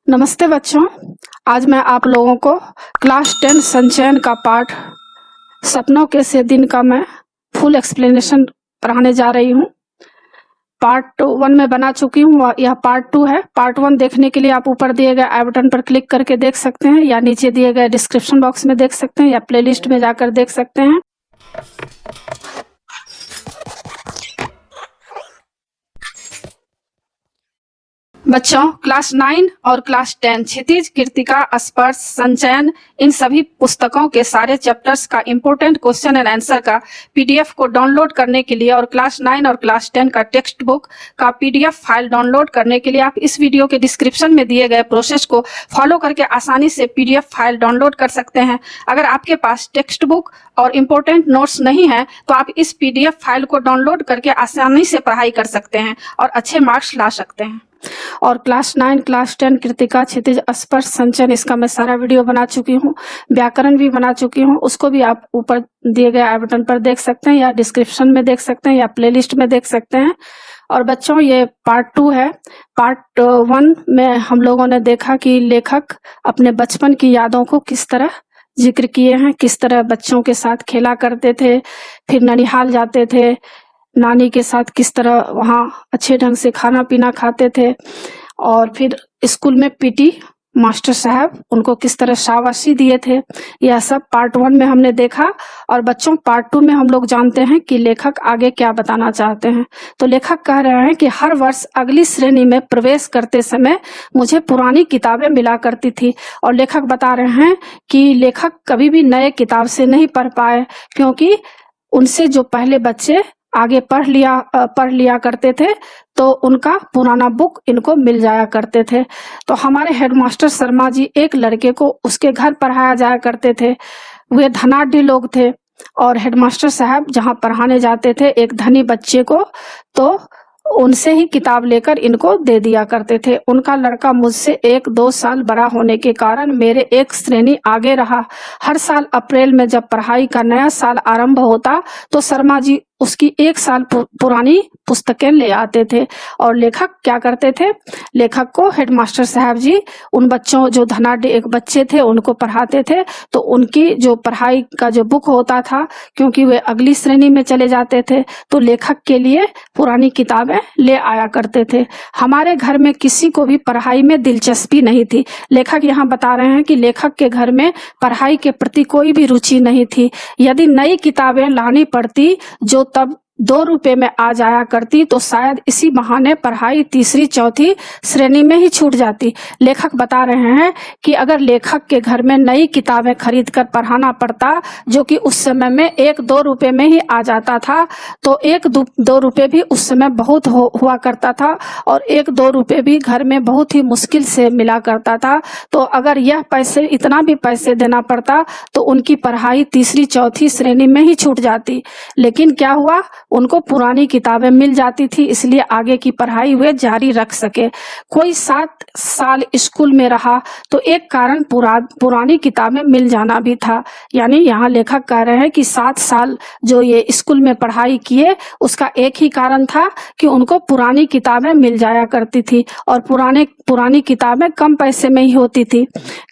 नमस्ते बच्चों। आज मैं आप लोगों को क्लास 10 संचयन का पाठ सपनों के से दिन का मैं फुल एक्सप्लेनेशन पढ़ाने जा रही हूँ। पार्ट 1 में बना चुकी हूँ, यह पार्ट 2 है। पार्ट 1 देखने के लिए आप ऊपर दिए गए आई बटन पर क्लिक करके देख सकते हैं, या नीचे दिए गए डिस्क्रिप्शन बॉक्स में देख सकते हैं, या प्लेलिस्ट में जाकर देख सकते हैं। बच्चों, क्लास 9 और क्लास 10 क्षितिज, कृतिका, स्पर्श, संचयन, इन सभी पुस्तकों के सारे चैप्टर्स का इंपॉर्टेंट क्वेश्चन एंड आंसर का पीडीएफ को डाउनलोड करने के लिए और क्लास 9 और क्लास 10 का टेक्स्ट बुक का पीडीएफ फाइल डाउनलोड करने के लिए आप इस वीडियो के डिस्क्रिप्शन में दिए गए प्रोसेस को फॉलो करके आसानी से पीडीएफ फाइल डाउनलोड कर सकते हैं। अगर आपके पास टेक्स्ट बुक और इम्पोर्टेंट नोट्स नहीं है तो आप इस पीडीएफ फाइल को डाउनलोड करके आसानी से पढ़ाई कर सकते हैं और अच्छे मार्क्स ला सकते हैं। और क्लास 9, क्लास 10, कृतिका, क्षितिज, स्पर्श, संचयन, इसका मैं सारा वीडियो बना चुकी हूँ। व्याकरण भी बना चुकी हूँ, उसको भी आप ऊपर दिए गए आई बटन पर देख सकते हैं, या डिस्क्रिप्शन में देख सकते हैं, या प्लेलिस्ट में देख सकते हैं। और बच्चों, ये पार्ट 2 है। पार्ट 1 में हम लोगों ने देखा कि लेखक अपने बचपन की यादों को किस तरह जिक्र किए हैं, किस तरह बच्चों के साथ खेला करते थे, फिर ननिहाल जाते थे, नानी के साथ किस तरह वहाँ अच्छे ढंग से खाना पीना खाते थे, और फिर स्कूल में पीटी मास्टर साहब उनको किस तरह शाबाशी दिए थे। यह सब पार्ट 1 में हमने देखा। और बच्चों, पार्ट 2 में हम लोग जानते हैं कि लेखक आगे क्या बताना चाहते हैं। तो लेखक कह रहे हैं कि हर वर्ष अगली श्रेणी में प्रवेश करते समय मुझे पुरानी किताबें मिला करती थी। और लेखक बता रहे हैं कि लेखक कभी भी नए किताब से नहीं पढ़ पाए, क्योंकि उनसे जो पहले बच्चे आगे पढ़ लिया करते थे तो उनका पुराना बुक इनको मिल जाया करते थे। तो हमारे हेडमास्टर शर्मा जी एक लड़के को उसके घर पढ़ाया जाया करते थे। वे धनाढ़ लोग थे और हेडमास्टर साहब जहाँ पढ़ाने जाते थे एक धनी बच्चे को, तो उनसे ही किताब लेकर इनको दे दिया करते थे। उनका लड़का मुझसे 1-2 साल बड़ा होने के कारण मेरे एक श्रेणी आगे रहा। हर साल अप्रैल में जब पढ़ाई का नया साल आरंभ होता तो शर्मा जी उसकी 1 साल पुरानी पुस्तकें ले आते थे। और लेखक क्या करते थे? लेखक को हेडमास्टर साहब जी उन बच्चों, जो धनाढ़ एक बच्चे थे, उनको पढ़ाते थे। तो उनकी जो पढ़ाई का जो बुक होता था, क्योंकि वे अगली श्रेणी में चले जाते थे, तो लेखक के लिए पुरानी किताबें ले आया करते थे। हमारे घर में किसी को भी पढ़ाई में दिलचस्पी नहीं थी। लेखक यहाँ बता रहे हैं कि लेखक के घर में पढ़ाई के प्रति कोई भी रुचि नहीं थी। यदि नई किताबें लानी पड़ती, जो तब 2 रुपए में आ जाया करती, तो शायद इसी बहाने पढ़ाई तीसरी चौथी श्रेणी में ही छूट जाती। लेखक बता रहे हैं कि अगर लेखक के घर में नई किताबें खरीद कर पढ़ाना पड़ता, जो कि उस समय में 1-2 रुपए में ही आ जाता था, तो 1-2 रुपए भी उस समय बहुत हुआ करता था, और 1-2 रुपए भी घर में बहुत ही मुश्किल से मिला करता था। तो अगर यह पैसे, इतना भी पैसे देना पड़ता, तो उनकी पढ़ाई तीसरी चौथी श्रेणी में ही छूट जाती। लेकिन क्या हुआ? उनको पुरानी किताबें मिल जाती थी, इसलिए आगे की पढ़ाई वे जारी रख सके। कोई 7 साल स्कूल में रहा तो एक कारण पुरानी किताबें मिल जाना भी था। यानी यहाँ लेखक कह रहे हैं कि 7 साल जो ये स्कूल में पढ़ाई किए, उसका एक ही कारण था कि उनको पुरानी किताबें मिल जाया करती थी, और पुरानी किताबें कम पैसे में ही होती थी।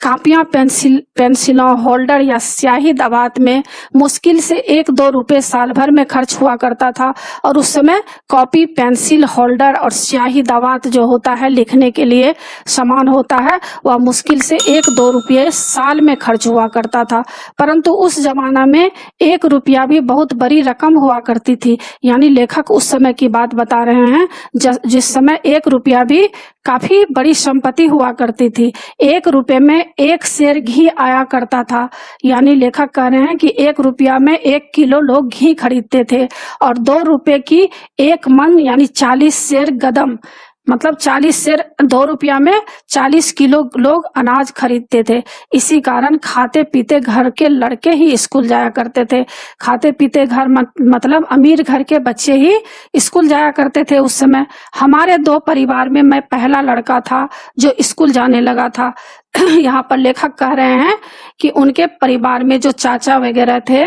कापियां, पेंसिलों, होल्डर या स्याही दवात में मुश्किल से 1-2 रुपए साल भर में खर्च हुआ करता था। और उस समय कॉपी, पेंसिल, होल्डर और स्याही दवात जो होता है, लिखने के लिए सामान होता है, वह मुश्किल से 1-2 रुपये साल में खर्च हुआ करता था। परंतु उस जमाना में 1 रुपया भी बहुत बड़ी रकम हुआ करती थी। यानी लेखक उस समय की बात बता रहे हैं जिस समय 1 रुपया भी काफी बड़ी संपत्ति हुआ करती थी। 1 रुपए में 1 सेर घी आया करता था। यानी लेखक कह रहे हैं कि 1 रुपया में 1 किलो लोग घी खरीदते थे, और 2 रुपए की 1 मन यानी 40 सेर गदम, मतलब 40 सेर, 2 रुपया में 40 किलो लोग अनाज खरीदते थे। इसी कारण खाते पीते घर के लड़के ही स्कूल जाया करते थे। खाते पीते घर मतलब अमीर घर के बच्चे ही स्कूल जाया करते थे उस समय। हमारे 2 परिवार में मैं पहला लड़का था जो स्कूल जाने लगा था। यहाँ पर लेखक कह रहे हैं कि उनके परिवार में जो चाचा वगैरह थे,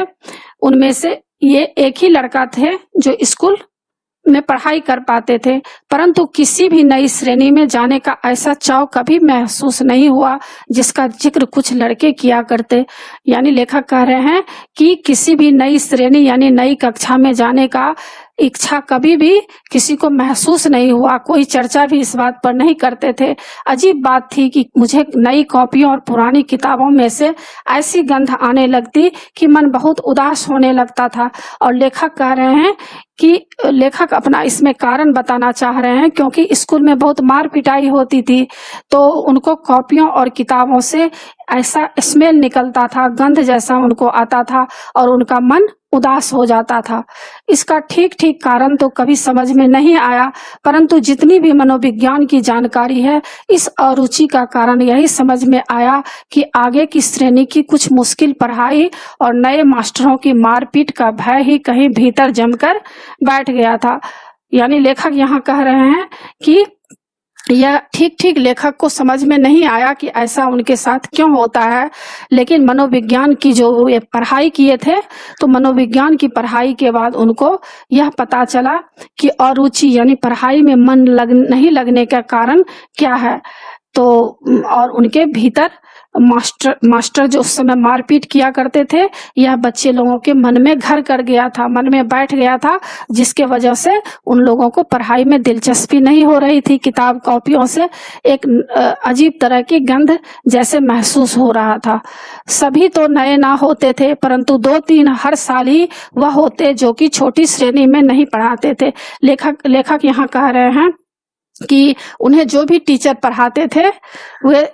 उनमें से ये एक ही लड़का थे जो स्कूल में पढ़ाई कर पाते थे, परंतु किसी भी नई श्रेणी में जाने का ऐसा चाव कभी महसूस नहीं हुआ जिसका जिक्र कुछ लड़के किया करते। यानी लेखक कह रहे हैं कि किसी भी नई श्रेणी यानी नई कक्षा में जाने का इच्छा कभी भी किसी को महसूस नहीं हुआ, कोई चर्चा भी इस बात पर नहीं करते थे। अजीब बात थी कि मुझे नई कॉपियों और पुरानी किताबों में से ऐसी गंध आने लगती कि मन बहुत उदास होने लगता था। और लेखक कह रहे हैं कि लेखक अपना इसमें कारण बताना चाह रहे हैं, क्योंकि स्कूल में बहुत मार पिटाई होती थी, तो उनको कॉपियों और किताबों से ऐसा स्मेल निकलता था, गंध जैसा उनको आता था और उनका मन उदास हो जाता था। इसका ठीक ठीक कारण तो कभी समझ में नहीं आया, परंतु जितनी भी मनोविज्ञान की जानकारी है, इस अरुचि का कारण यही समझ में आया कि आगे की श्रेणी की कुछ मुश्किल पढ़ाई और नए मास्टरों की मारपीट का भय ही कहीं भीतर जमकर बैठ गया था। यानी लेखक यहाँ कह रहे हैं कि यह ठीक ठीक लेखक को समझ में नहीं आया कि ऐसा उनके साथ क्यों होता है, लेकिन मनोविज्ञान की जो ये पढ़ाई किए थे, तो मनोविज्ञान की पढ़ाई के बाद उनको यह पता चला कि अरुचि यानी पढ़ाई में मन नहीं लगने का कारण क्या है। तो और उनके भीतर मास्टर जो उस समय मारपीट किया करते थे, यह बच्चे लोगों के मन में घर कर गया था, मन में बैठ गया था, जिसके वजह से उन लोगों को पढ़ाई में दिलचस्पी नहीं हो रही थी। किताब कॉपियों से एक अजीब तरह की गंध जैसे महसूस हो रहा था। सभी तो नए ना होते थे, परंतु 2-3 हर साल ही वह होते जो कि छोटी श्रेणी में नहीं पढ़ाते थे। लेखक यहाँ कह रहे हैं कि उन्हें जो भी टीचर पढ़ाते थे वे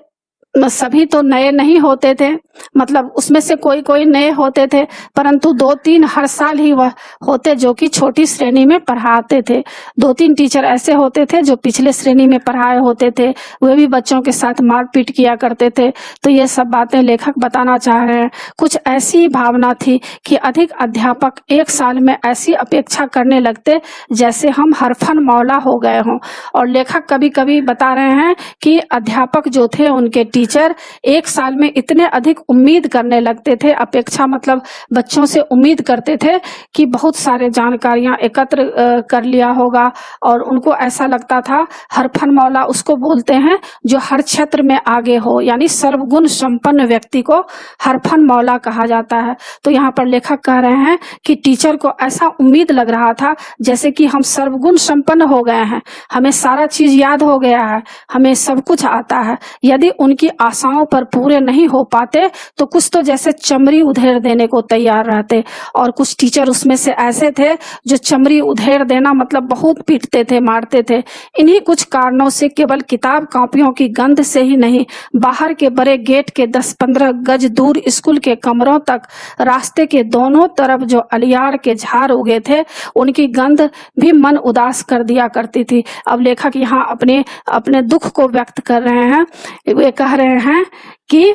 सभी तो नए नहीं होते थे, मतलब उसमें से कोई कोई नए होते थे, परंतु 2-3 हर साल ही वह होते जो कि छोटी श्रेणी में पढ़ाते थे। 2-3 टीचर ऐसे होते थे जो पिछले श्रेणी में पढ़ाए होते थे, वे भी बच्चों के साथ मारपीट किया करते थे। तो ये सब बातें लेखक बताना चाह रहे हैं। कुछ ऐसी भावना थी कि अधिक अध्यापक एक साल में ऐसी अपेक्षा करने लगते जैसे हम हरफन मौला हो गए हों। और लेखक कभी कभी बता रहे हैं कि अध्यापक जो थे, उनके टीचर एक साल में इतने अधिक उम्मीद करने लगते थे, अपेक्षा मतलब बच्चों से उम्मीद करते थे कि बहुत सारे जानकारियां एकत्र कर लिया होगा, और उनको ऐसा लगता था, हरफन मौला उसको बोलते हैं जो हर क्षेत्र में आगे हो, यानी सर्वगुण संपन्न व्यक्ति को हरफन मौला कहा जाता है। तो यहाँ पर लेखक कह रहे हैं कि टीचर को ऐसा उम्मीद लग रहा था जैसे कि हम सर्वगुण संपन्न हो गए हैं, हमें सारा चीज याद हो गया है, हमें सब कुछ आता है। यदि उनकी आशाओं पर पूरे नहीं हो पाते तो कुछ तो जैसे चमड़ी उधेड़ देने को तैयार रहते, और कुछ टीचर उसमें से ऐसे थे जो चमड़ी उधेड़ देना मतलब बहुत पीटते थे, मारते थे। इन्हीं कुछ कारणों से केवल किताब कॉपियों की गंध से ही नहीं, बाहर के बड़े गेट के 10-15 गज दूर स्कूल के कमरों तक रास्ते के दोनों तरफ जो अलियार के झाड़ उगे थे, उनकी गंध भी मन उदास कर दिया करती थी। अब लेखक यहाँ अपने दुख को व्यक्त कर रहे हैं। वे कह रहे हैं कि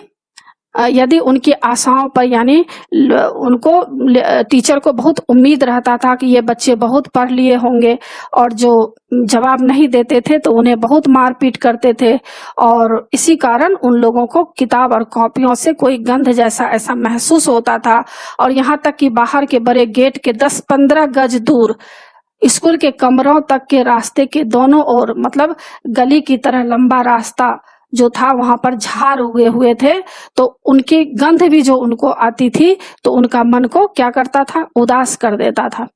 यदि उनकी आशाओं पर, यानी उनको टीचर को बहुत उम्मीद रहता था कि ये बच्चे बहुत पढ़ लिए होंगे, और जो जवाब नहीं देते थे तो उन्हें बहुत मारपीट करते थे, और इसी कारण उन लोगों को किताब और कॉपियों से कोई गंध जैसा ऐसा महसूस होता था। और यहाँ तक कि बाहर के बड़े गेट के 10-15 गज दूर स्कूल के कमरों तक के रास्ते के दोनों ओर, मतलब गली की तरह लंबा रास्ता जो था, वहां पर झाड़ उगे हुए थे, तो उनकी गंध भी जो उनको आती थी तो उनका मन को क्या करता था, उदास कर देता था।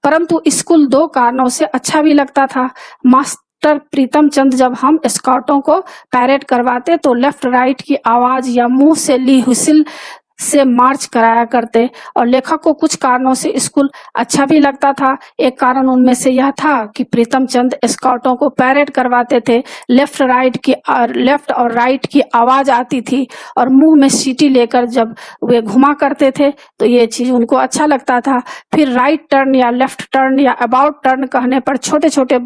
परंतु स्कूल 2 कारणों से अच्छा भी लगता था। मास्टर प्रीतम चंद जब हम स्काउटों को पैरेड करवाते तो लेफ्ट राइट की आवाज या मुंह से ली हुइसल से मार्च कराया करते, और लेखक को कुछ कारणों से स्कूल अच्छा भी लगता था। एक कारण उनमें से यह था कि प्रीतम चंद स्काउटों को पैरेड करवाते थे, लेफ्ट और राइट की आवाज आती थी, और मुंह में सीटी लेकर जब वे घुमा करते थे तो ये चीज उनको अच्छा लगता था। फिर राइट टर्न या लेफ्ट टर्न या अबाउट टर्न कहने पर छोटे छोटे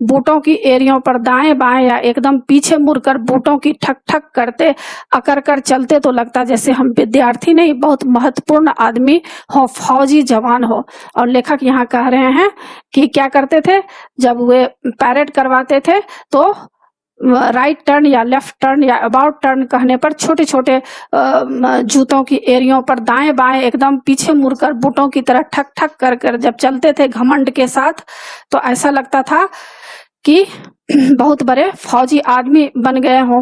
बूटों की एरियों पर दाएं बाएं या एकदम पीछे मुड़कर बूटों की ठक ठक करते अकर कर चलते तो लगता जैसे हम विद्यार्थी नहीं, बहुत महत्वपूर्ण आदमी हो, फौजी जवान हो। और लेखक यहाँ कह रहे हैं कि क्या करते थे, जब वे पैरेड करवाते थे तो राइट टर्न या लेफ्ट टर्न या अबाउट टर्न कहने पर छोटे छोटे जूतों की एरियों पर दाएं बाएं एकदम पीछे मुड़कर बूटों की तरह ठक ठक कर कर जब चलते थे घमंड के साथ, तो ऐसा लगता था कि बहुत बड़े फौजी आदमी बन गए हों।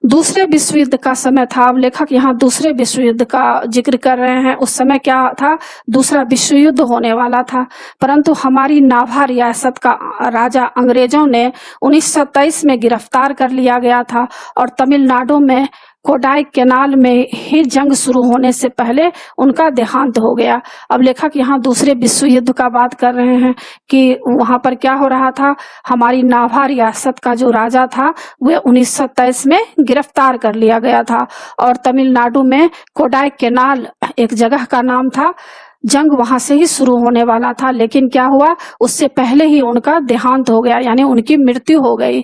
दूसरे विश्व युद्ध का समय था। अब लेखक यहाँ दूसरे विश्व युद्ध का जिक्र कर रहे हैं। उस समय क्या था, दूसरा विश्व युद्ध होने वाला था, परंतु हमारी नाभा रियासत का राजा अंग्रेजों ने 1923 में गिरफ्तार कर लिया गया था और तमिलनाडु में कोडाई कैनाल में ही जंग शुरू होने से पहले उनका देहांत हो गया। अब लेखक यहाँ दूसरे विश्व युद्ध का बात कर रहे हैं कि वहां पर क्या हो रहा था। हमारी नाभा रियासत का जो राजा था वह 1923 में गिरफ्तार कर लिया गया था और तमिलनाडु में कोडाई कैनाल एक जगह का नाम था। जंग वहां से ही शुरू होने वाला था, लेकिन क्या हुआ, उससे पहले ही उनका देहांत हो गया, यानी उनकी मृत्यु हो गई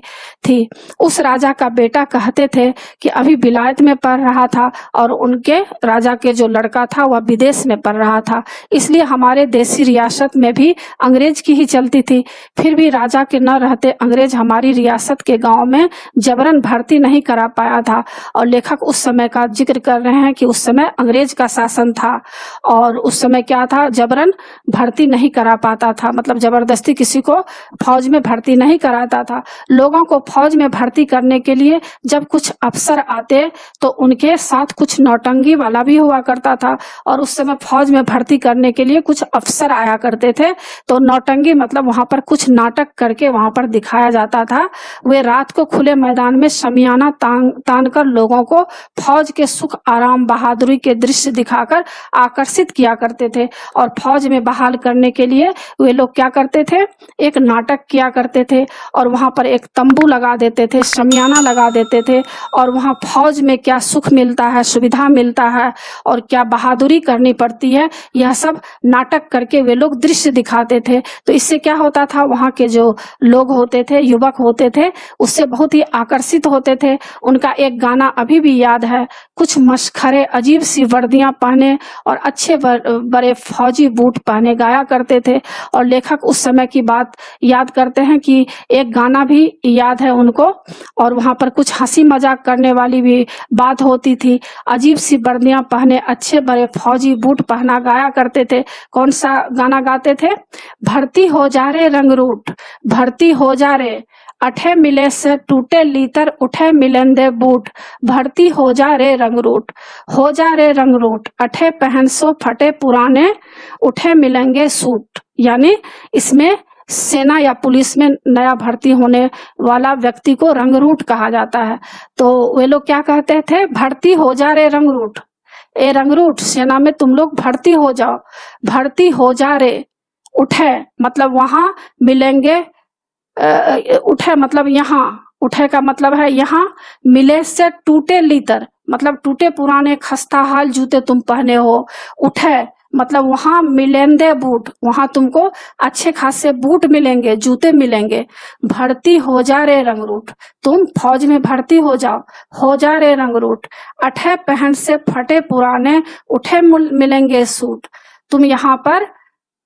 थी। उस राजा का बेटा कहते थे कि अभी विलायत में पढ़ रहा था और उनके राजा के जो लड़का था वह विदेश में पढ़ रहा था, इसलिए हमारे देसी रियासत में भी अंग्रेज की ही चलती थी। फिर भी राजा के न रहते अंग्रेज हमारी रियासत के गाँव में जबरन भर्ती नहीं करा पाया था। और लेखक उस समय का जिक्र कर रहे हैं कि उस समय अंग्रेज का शासन था और उस समय क्या था, जबरन भर्ती नहीं करा पाता था, मतलब जबरदस्ती किसी को फौज में भर्ती नहीं कराता था। लोगों को फौज में भर्ती करने के लिए जब कुछ अफसर आते तो उनके साथ कुछ नौटंकी वाला भी हुआ करता था और उस समय फौज में भर्ती करने के लिए कुछ अफसर आया करते थे, तो नौटंकी मतलब वहां पर कुछ नाटक करके वहां पर दिखाया जाता था। वे रात को खुले मैदान में शमियाना तान कर लोगों को फौज के सुख आराम बहादुरी के दृश्य दिखाकर आकर्षित किया करते थे और फौज में बहाल करने के लिए वे लोग क्या करते थे, एक नाटक किया करते थे और वहां पर एक तंबू लगा देते थे, शमियाना लगा देते थे और वहां फौज में क्या सुख मिलता है, सुविधा मिलता है और क्या बहादुरी करनी पड़ती है, यह सब नाटक करके वे लोग दृश्य दिखाते थे। तो इससे क्या होता था, वहां के जो लोग होते थे, युवक होते थे, उससे बहुत ही आकर्षित होते थे। उनका एक गाना अभी भी याद है, कुछ मस्खरे अजीब सी वर्दियां पहने और अच्छे बड़े फौजी बूट पहने गाया करते थे। और लेखक उस समय की बात याद करते हैं कि एक गाना भी याद है उनको और वहां पर कुछ हंसी मजाक करने वाली भी बात होती थी। अजीब सी वर्दियां पहने अच्छे बड़े फौजी बूट पहना गाया करते थे। कौन सा गाना गाते थे, भर्ती हो जा रे रंगरूट, भर्ती हो जा रे, अठे मिले से टूटे लीतर उठे मिलेंदे बूट, भर्ती हो जा रे रंगरूट, हो जा रे रंगरूट, अठे पहन सो फटे पुराने उठे मिलेंगे सूट। यानी इसमें सेना या पुलिस में नया भर्ती होने वाला व्यक्ति को रंगरूट कहा जाता है। तो वे लोग क्या कहते थे, भर्ती हो जा रे रंगरूट, ए रंगरूट सेना में तुम लोग भर्ती हो जाओ, भर्ती हो जा रे, उठे मतलब वहां मिलेंगे, उठे मतलब यहाँ, उठे का मतलब है यहाँ, मिले से टूटे लीतर मतलब टूटे पुराने खस्ता हाल जूते तुम पहने हो, उठे मतलब वहां मिलेंदे बूट, वहां तुमको अच्छे खासे बूट मिलेंगे, जूते मिलेंगे। भर्ती हो जा रे रंगरूट, तुम फौज में भर्ती हो जा रे रंगरूट, अठे पहन से फटे पुराने उठे मिलेंगे सूट। तुम यहाँ पर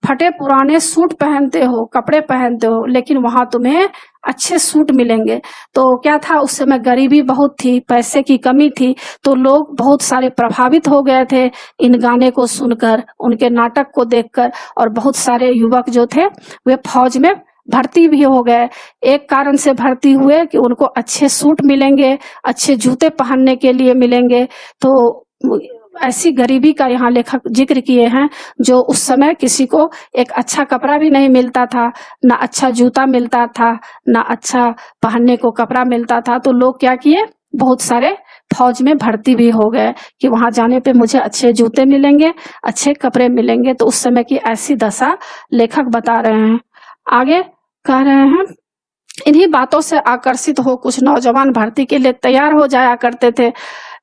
फटे पुराने सूट पहनते हो, कपड़े पहनते हो, लेकिन वहां तुम्हें अच्छे सूट मिलेंगे। तो क्या था, उस समय गरीबी बहुत थी, पैसे की कमी थी, तो लोग बहुत सारे प्रभावित हो गए थे इन गाने को सुनकर, उनके नाटक को देखकर, और बहुत सारे युवक जो थे वे फौज में भर्ती भी हो गए। एक कारण से भर्ती हुए कि उनको अच्छे सूट मिलेंगे, अच्छे जूते पहनने के लिए मिलेंगे। तो ऐसी गरीबी का यहाँ लेखक जिक्र किए हैं जो उस समय किसी को एक अच्छा कपड़ा भी नहीं मिलता था, ना अच्छा जूता मिलता था, ना अच्छा पहनने को कपड़ा मिलता था। तो लोग क्या किए, बहुत सारे फौज में भर्ती भी हो गए कि वहां जाने पे मुझे अच्छे जूते मिलेंगे, अच्छे कपड़े मिलेंगे। तो उस समय की ऐसी दशा लेखक बता रहे हैं। आगे कह रहे हैं, इन्हीं बातों से आकर्षित हो कुछ नौजवान भर्ती के लिए तैयार हो जाया करते थे।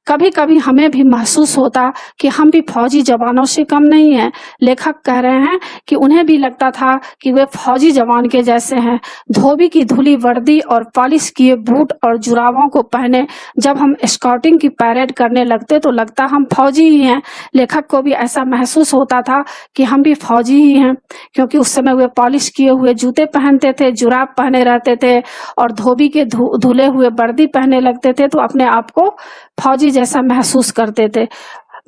कभी कभी हमें भी महसूस होता कि हम भी फौजी जवानों से कम नहीं हैं। लेखक कह रहे हैं कि उन्हें भी लगता था कि वे फौजी जवान के जैसे हैं। धोबी की धुली वर्दी और पॉलिश किए बूट और जुराबों को पहने जब हम स्काउटिंग की पैरेड करने लगते तो लगता हम फौजी ही हैं। लेखक को भी ऐसा महसूस होता था कि हम भी फौजी ही हैं, क्योंकि उस समय वे पॉलिश किए हुए जूते पहनते थे, जुराब पहने रहते थे और धोबी के धुले हुए वर्दी पहने लगते थे, तो अपने आप को फौजी जैसा महसूस करते थे।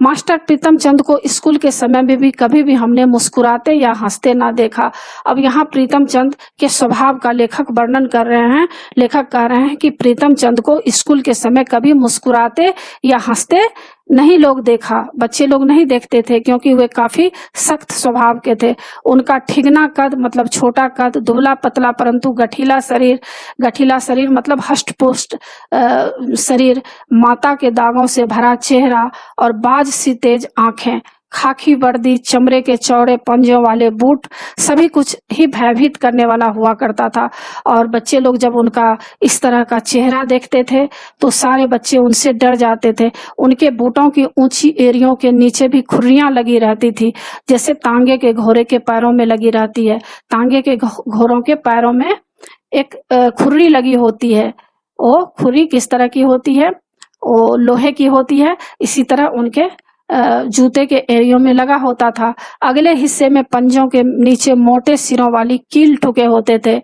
मास्टर प्रीतम चंद को स्कूल के समय में भी कभी भी हमने मुस्कुराते या हंसते ना देखा। अब यहाँ प्रीतम चंद के स्वभाव का लेखक वर्णन कर रहे हैं। लेखक कह रहे हैं कि प्रीतम चंद को स्कूल के समय कभी मुस्कुराते या हंसते नहीं लोग देखा, बच्चे लोग नहीं देखते थे, क्योंकि वे काफी सख्त स्वभाव के थे। उनका ठिगना कद मतलब छोटा कद, दुबला पतला परंतु गठीला शरीर मतलब हष्ट पुष्ट शरीर, माता के दागों से भरा चेहरा और बाज सी तेज आंखें, खाकी वर्दी, चमड़े के चौड़े पंजों वाले बूट, सभी कुछ ही भयभीत करने वाला हुआ करता था। और बच्चे लोग जब उनका इस तरह का चेहरा देखते थे तो सारे बच्चे उनसे डर जाते थे। उनके बूटों की ऊंची एड़ियों के नीचे भी खुर्रियां लगी रहती थी, जैसे तांगे के घोड़े के पैरों में लगी रहती है। तांगे के घोड़ों के पैरों में एक खुर्री लगी होती है। वो खुर्री किस तरह की होती है? वो लोहे की होती है। इसी तरह उनके जूते के एड़ियों में लगा होता था। अगले हिस्से में पंजों के नीचे मोटे सिरों वाली कील ठुके होते थे।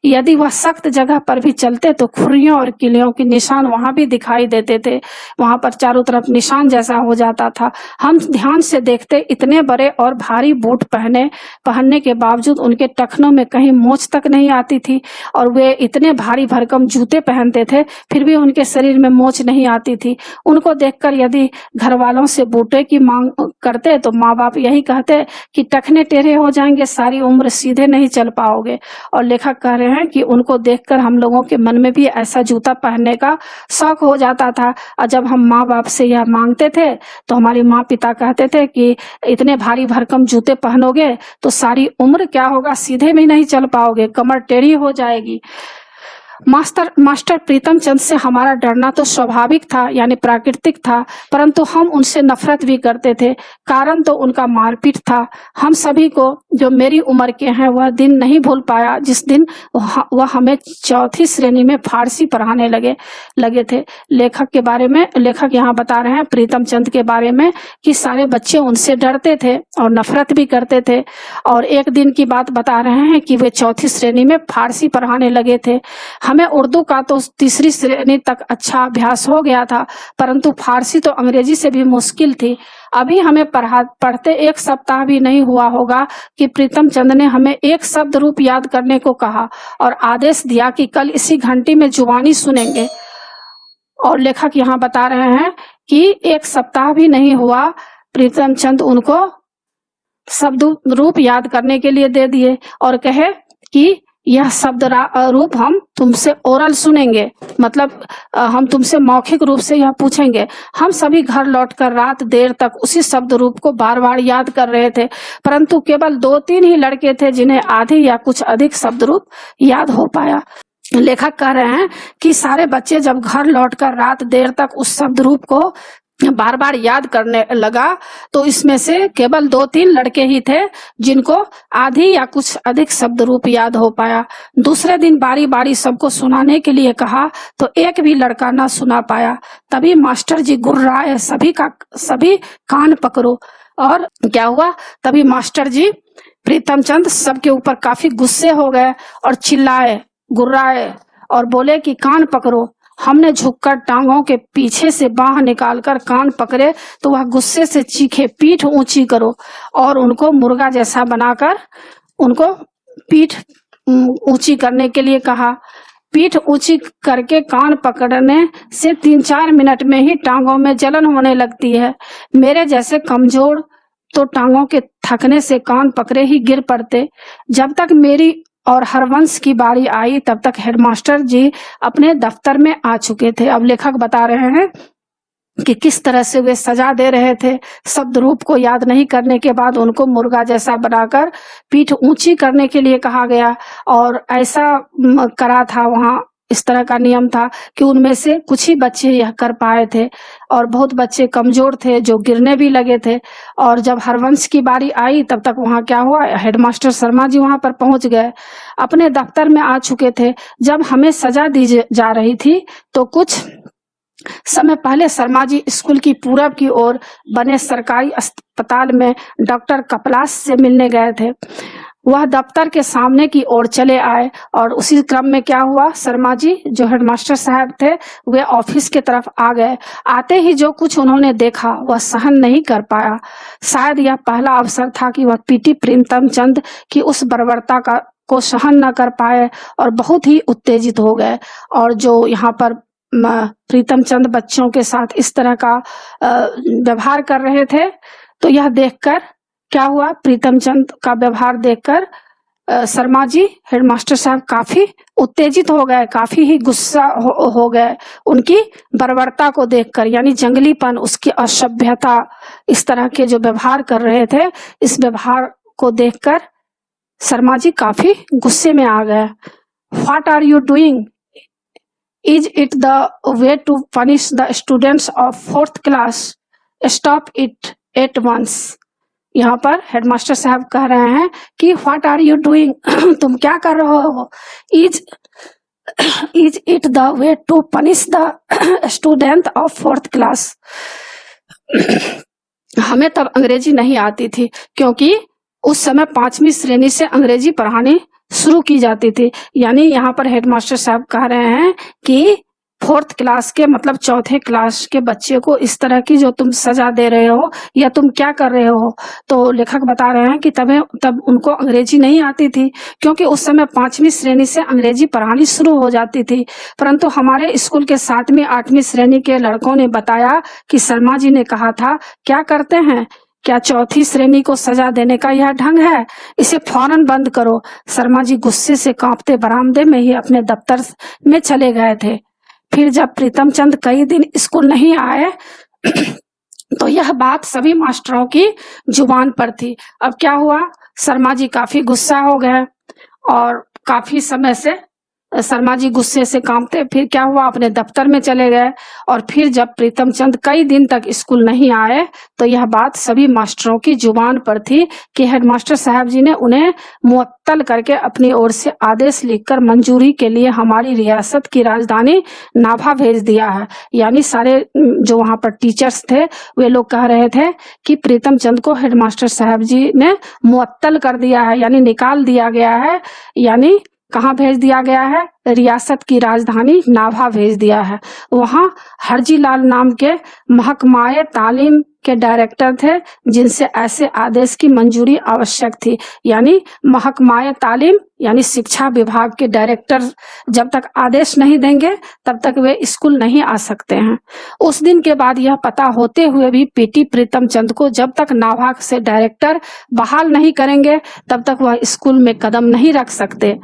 यदि वह सख्त जगह पर भी चलते तो खुरियों और किलियों के निशान वहां भी दिखाई देते थे। वहां पर चारों तरफ निशान जैसा हो जाता था। हम ध्यान से देखते, इतने बड़े और भारी बूट पहनने के बावजूद उनके टखनों में कहीं मोच तक नहीं आती थी, और वे इतने भारी भरकम जूते पहनते थे फिर भी उनके शरीर में मोच नहीं आती थी। उनको देखकर यदि घर वालों से बूटे की मांग करते तो माँ बाप यही कहते कि टखने टेढ़े हो जाएंगे, सारी उम्र सीधे नहीं चल पाओगे। और लेखक कह रहे हैं कि उनको देखकर हम लोगों के मन में भी ऐसा जूता पहनने का शौक हो जाता था। और जब हम माँ बाप से यह मांगते थे तो हमारे माँ पिता कहते थे कि इतने भारी भरकम जूते पहनोगे तो सारी उम्र क्या होगा, सीधे भी नहीं चल पाओगे, कमर टेढ़ी हो जाएगी। मास्टर प्रीतम चंद से हमारा डरना तो स्वाभाविक था, यानी प्राकृतिक था, परंतु हम उनसे नफरत भी करते थे। कारण तो उनका मारपीट था। हम सभी को जो मेरी उम्र के हैं वह दिन नहीं भूल पाया जिस दिन वह हमें चौथी श्रेणी में फारसी पढ़ाने लगे थे। लेखक यहाँ बता रहे हैं प्रीतम चंद के बारे में कि सारे बच्चे उनसे डरते थे और नफरत भी करते थे। और एक दिन की बात बता रहे हैं कि वे चौथी श्रेणी में फारसी पढ़ाने लगे थे। हमें उर्दू का तो तीसरी श्रेणी तक अच्छा अभ्यास हो गया था, परंतु फारसी तो अंग्रेजी से भी मुश्किल थी। अभी हमें पढ़ते एक सप्ताह भी नहीं हुआ होगा कि प्रीतम चंद ने हमें एक शब्द रूप याद करने को कहा और आदेश दिया कि कल इसी घंटी में जुबानी सुनेंगे। और लेखक यहाँ बता रहे हैं कि एक सप्ताह भी नहीं हुआ, प्रीतम चंद उनको शब्द रूप याद करने के लिए दे दिए और कहे कि यह शब्द रूप हम तुमसे ओरल सुनेंगे, मतलब हम तुमसे मौखिक रूप से यह पूछेंगे। हम सभी घर लौटकर रात देर तक उसी शब्द रूप को बार बार याद कर रहे थे, परंतु केवल 2-3 ही लड़के थे जिन्हें आधे या कुछ अधिक शब्द रूप याद हो पाया। लेखक कह रहे हैं कि सारे बच्चे जब घर लौटकर रात देर तक उस शब्द रूप को बार बार याद करने लगा तो इसमें से केवल 2-3 लड़के ही थे जिनको आधी या कुछ अधिक शब्द रूप याद हो पाया। दूसरे दिन बारी बारी सबको सुनाने के लिए कहा तो एक भी लड़का ना सुना पाया। तभी मास्टर जी गुर्राए, सभी कान पकड़ो। और क्या हुआ, तभी मास्टर जी प्रीतम चंद सबके ऊपर काफी गुस्से हो गए और चिल्लाए, गुर्राए और बोले कि कान पकड़ो। हमने झुककर टांगों के पीछे से बाह निकालकर कान पकड़े तो वह गुस्से से चीखे, पीठ ऊंची करो, और उनको मुर्गा जैसा बनाकर उनको पीठ ऊंची करने के लिए कहा। पीठ ऊंची करके कान पकड़ने से 3-4 मिनट में ही टांगों में जलन होने लगती है। मेरे जैसे कमजोर तो टांगों के थकने से कान पकड़े ही गिर पड़ते। जब तक मेरी और हरवंश की बारी आई तब तक हेडमास्टर जी अपने दफ्तर में आ चुके थे। अब लेखक बता रहे हैं कि किस तरह से वे सजा दे रहे थे। शब्द रूप को याद नहीं करने के बाद उनको मुर्गा जैसा बनाकर पीठ ऊंची करने के लिए कहा गया और ऐसा करा था वहां इस तरह का नियम था कि उनमें से कुछ ही बच्चे यह कर पाए थे और बहुत बच्चे कमजोर थे जो गिरने भी लगे थे। और जब हरवंश की बारी आई तब तक वहाँ क्या हुआ, हेडमास्टर शर्मा जी वहाँ पर पहुँच गए, अपने दफ्तर में आ चुके थे। जब हमें सजा दी जा रही थी तो कुछ समय पहले शर्मा जी स्कूल की पूरब की ओर बने सरकारी अस्पताल में डॉक्टर कपलास से मिलने गए थे। वह दफ्तर के सामने की ओर चले आए और उसी क्रम में क्या हुआ, शर्मा जी जो हेडमास्टर साहब थे वे ऑफिस की तरफ आ गए। आते ही जो कुछ उन्होंने देखा वह सहन नहीं कर पाया। शायद यह पहला अवसर था कि वह पीटी प्रेमचंद की उस बर्बरता को सहन न कर पाए और बहुत ही उत्तेजित हो गए। और जो यहाँ पर प्रीतमचंद बच्चों के साथ इस तरह का व्यवहार कर रहे थे, तो यह देखकर क्या हुआ, प्रीतमचंद का व्यवहार देखकर शर्मा जी हेडमास्टर साहब काफी उत्तेजित हो गए, काफी ही गुस्सा हो गए उनकी बर्बरता को देखकर, यानी जंगलीपन, उसकी असभ्यता, इस तरह के जो व्यवहार कर रहे थे, इस व्यवहार को देखकर शर्मा जी काफी गुस्से में आ गए। What are you doing? Is it the way to punish the students of 4th class? Stop it at once. यहाँ पर हेडमास्टर साहब कह रहे हैं कि व्हाट आर यू डूइंग, तुम क्या कर रहे हो? Is it the way to punish the student of 4th class? हमें तब अंग्रेजी नहीं आती थी क्योंकि उस समय 5वीं श्रेणी से अंग्रेजी पढ़ानी शुरू की जाती थी। यानी यहाँ पर हेडमास्टर साहब कह रहे हैं कि 4th क्लास के मतलब 4थे क्लास के बच्चे को इस तरह की जो तुम सजा दे रहे हो या तुम क्या कर रहे हो। तो लेखक बता रहे हैं कि तब उनको अंग्रेजी नहीं आती थी क्योंकि उस समय 5वीं श्रेणी से अंग्रेजी पढ़ानी शुरू हो जाती थी। परंतु हमारे स्कूल के 7वीं 8वीं श्रेणी के लड़कों ने बताया कि शर्मा जी ने कहा था, क्या करते हैं, क्या 4थी श्रेणी को सजा देने का यह ढंग है? इसे फौरन बंद करो। शर्मा जी गुस्से से कांपते बरामदे में ही अपने दफ्तर में चले गए थे। फिर जब प्रीतमचंद कई दिन स्कूल नहीं आए तो यह बात सभी मास्टरों की जुबान पर थी। अब क्या हुआ, शर्मा जी काफी गुस्सा हो गए और काफी समय से शर्मा जी गुस्से से कांपते फिर क्या हुआ, अपने दफ्तर में चले गए। और फिर जब प्रीतमचंद कई दिन तक स्कूल नहीं आए तो यह बात सभी मास्टरों की जुबान पर थी कि हेडमास्टर साहब जी ने उन्हें मुअत्तल करके अपनी ओर से आदेश लिखकर मंजूरी के लिए हमारी रियासत की राजधानी नाभा भेज दिया है। यानी सारे जो वहां पर टीचर्स थे वे लोग कह रहे थे कि प्रीतमचंद को हेडमास्टर साहब जी ने मुअत्तल कर दिया है, यानी निकाल दिया गया है। यानी कहाँ भेज दिया गया है? रियासत की राजधानी नाभा भेज दिया है। वहाँ हरजीलाल नाम के महकमाए तालीम के डायरेक्टर थे जिनसे ऐसे आदेश की मंजूरी आवश्यक थी। यानी महकमाए तालीम यानी शिक्षा विभाग के डायरेक्टर जब तक आदेश नहीं देंगे तब तक वे स्कूल नहीं आ सकते हैं। उस दिन के बाद यह पता होते हुए भी पीटी प्रीतमचंद को जब तक नाभा से डायरेक्टर बहाल नहीं करेंगे तब तक वह स्कूल में कदम नहीं रख सकते।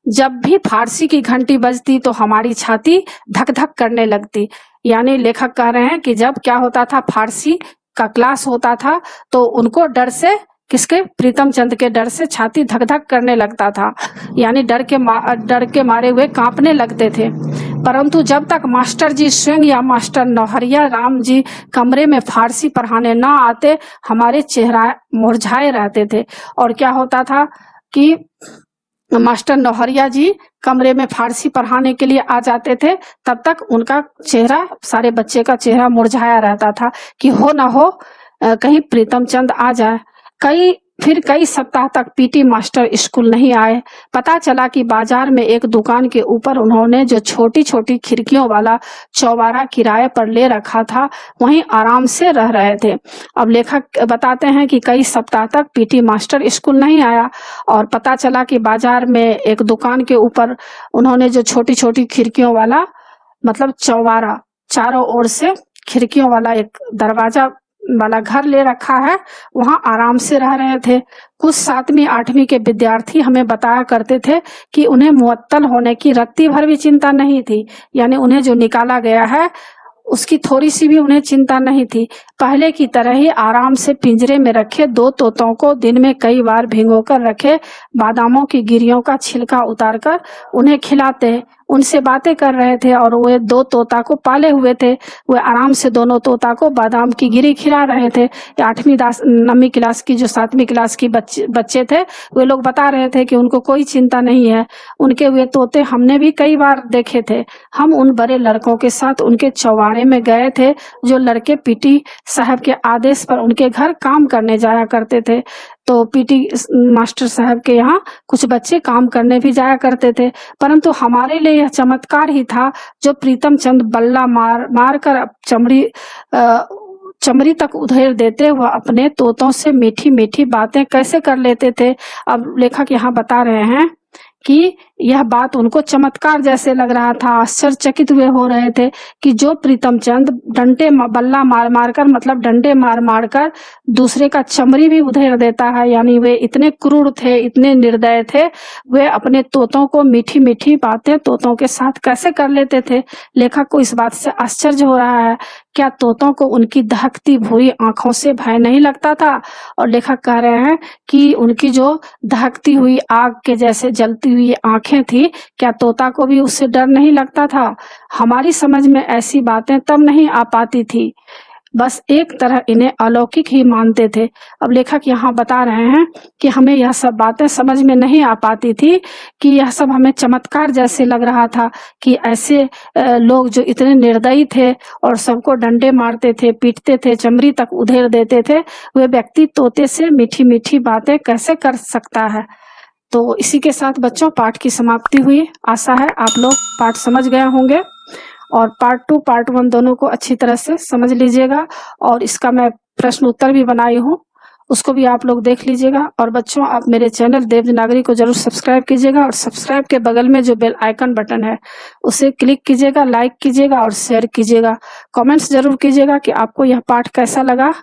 जब भी फारसी की घंटी बजती तो हमारी छाती धक धक करने लगती। यानी लेखक कह रहे हैं कि जब क्या होता था, फारसी का क्लास होता था तो उनको डर से, किसके, प्रीतमचंद के डर से छाती धक धक करने लगता था, यानी डर के मारे हुए कांपने लगते थे। परंतु जब तक मास्टर जी स्वयं या मास्टर नौहरिया राम जी कमरे में फारसी पढ़ाने न आते हमारे चेहरा मुरझाए रहते थे। और क्या होता था कि मास्टर नौहरिया जी कमरे में फारसी पढ़ाने के लिए आ जाते थे, तब तक उनका चेहरा, सारे बच्चे का चेहरा मुरझाया रहता था कि हो ना हो कहीं प्रीतमचंद आ जाए। फिर कई सप्ताह तक पीटी मास्टर स्कूल नहीं आए। पता चला कि बाजार में एक दुकान के ऊपर उन्होंने जो छोटी छोटी खिड़कियों वाला चौबारा किराए पर ले रखा था वहीं आराम से रह रहे थे। अब लेखक बताते हैं कि कई सप्ताह तक पीटी मास्टर स्कूल नहीं आया और पता चला कि बाजार में एक दुकान के ऊपर उन्होंने जो छोटी छोटी खिड़कियों वाला मतलब चौबारा, चारों ओर से खिड़कियों वाला एक दरवाजा वाला घर ले रखा है, वहां आराम से रह रहे थे। कुछ 7वीं 8वीं के विद्यार्थी हमें बताया करते थे कि उन्हें मुअत्तल होने की रत्ती भर भी चिंता नहीं थी। यानी उन्हें जो निकाला गया है उसकी थोड़ी सी भी उन्हें चिंता नहीं थी। पहले की तरह ही आराम से पिंजरे में रखे 2 तोतों को दिन में कई बार भिगोकर रखे बादामों की गिरियों का छिलका उतारकर उन्हें खिलाते, उनसे बातें कर रहे थे और वे 2 तोता को पाले हुए थे। वे आराम से दोनों तोता को बादाम की गिरी खिला रहे थे। 8वीं 9वीं क्लास की जो 7वीं क्लास की बच्चे थे, वे लोग बता रहे थे कि उनको कोई चिंता नहीं है। उनके वे तोते हमने भी कई बार देखे थे। हम उन बड़े लड़कों के साथ उनके चौबारे में गए थे, जो लड़के पीटी साहब के आदेश पर उनके घर काम करने जाया करते थे। तो पीटी मास्टर साहब के यहाँ कुछ बच्चे काम करने भी जाया करते थे, परंतु हमारे लिए यह चमत्कार ही था जो प्रीतम चंद बल्ला मार कर चमड़ी तक उधेड़ देते हुए अपने तोतों से मीठी मीठी बातें कैसे कर लेते थे। अब लेखक यहाँ बता रहे हैं कि यह बात उनको चमत्कार जैसे लग रहा था। आश्चर्यचकित हुए हो रहे थे कि जो प्रीतम चंद बल्ला मार कर मतलब डंडे मार कर दूसरे का चमड़ी भी उधेड़ देता है, यानी वे इतने क्रूर थे, इतने निर्दय थे, वे अपने तोतों को मीठी मीठी बातें तोतों के साथ कैसे कर लेते थे। लेखक को इस बात से आश्चर्य हो रहा है। क्या तोतों को उनकी दहकती भूरी आंखों से भय नहीं लगता था? और लेखक कह रहे हैं कि उनकी जो दहकती हुई आग के जैसे जलती हुई आंखें थी, क्या तोता को भी उससे डर नहीं लगता था? हमारी समझ में ऐसी बातें तब नहीं आ पाती थी, बस एक तरह इन्हें अलौकिक ही मानते थे। अब लेखक यहाँ बता रहे हैं कि हमें यह सब बातें समझ में नहीं आ पाती थी, कि यह सब हमें चमत्कार जैसे लग रहा था कि ऐसे लोग जो इतने निर्दयी थे और सबको डंडे मारते थे, पीटते थे, चमड़ी तक उधेड़ देते थे, वे व्यक्ति तोते से मीठी मीठी बातें कैसे कर सकता है। तो इसी के साथ बच्चों पाठ की समाप्ति हुई। आशा है आप लोग पाठ समझ गए होंगे और पार्ट 2 पार्ट 1 दोनों को अच्छी तरह से समझ लीजिएगा। और इसका मैं प्रश्न उत्तर भी बनाई हूँ, उसको भी आप लोग देख लीजिएगा। और बच्चों आप मेरे चैनल देवनागरी को जरूर सब्सक्राइब कीजिएगा और सब्सक्राइब के बगल में जो बेल आइकन बटन है उसे क्लिक कीजिएगा, लाइक कीजिएगा और शेयर कीजिएगा। कमेंट्स जरूर कीजिएगा कि आपको यह पाठ कैसा लगा।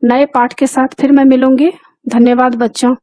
नए पाठ के साथ फिर मैं मिलूंगी। धन्यवाद बच्चों।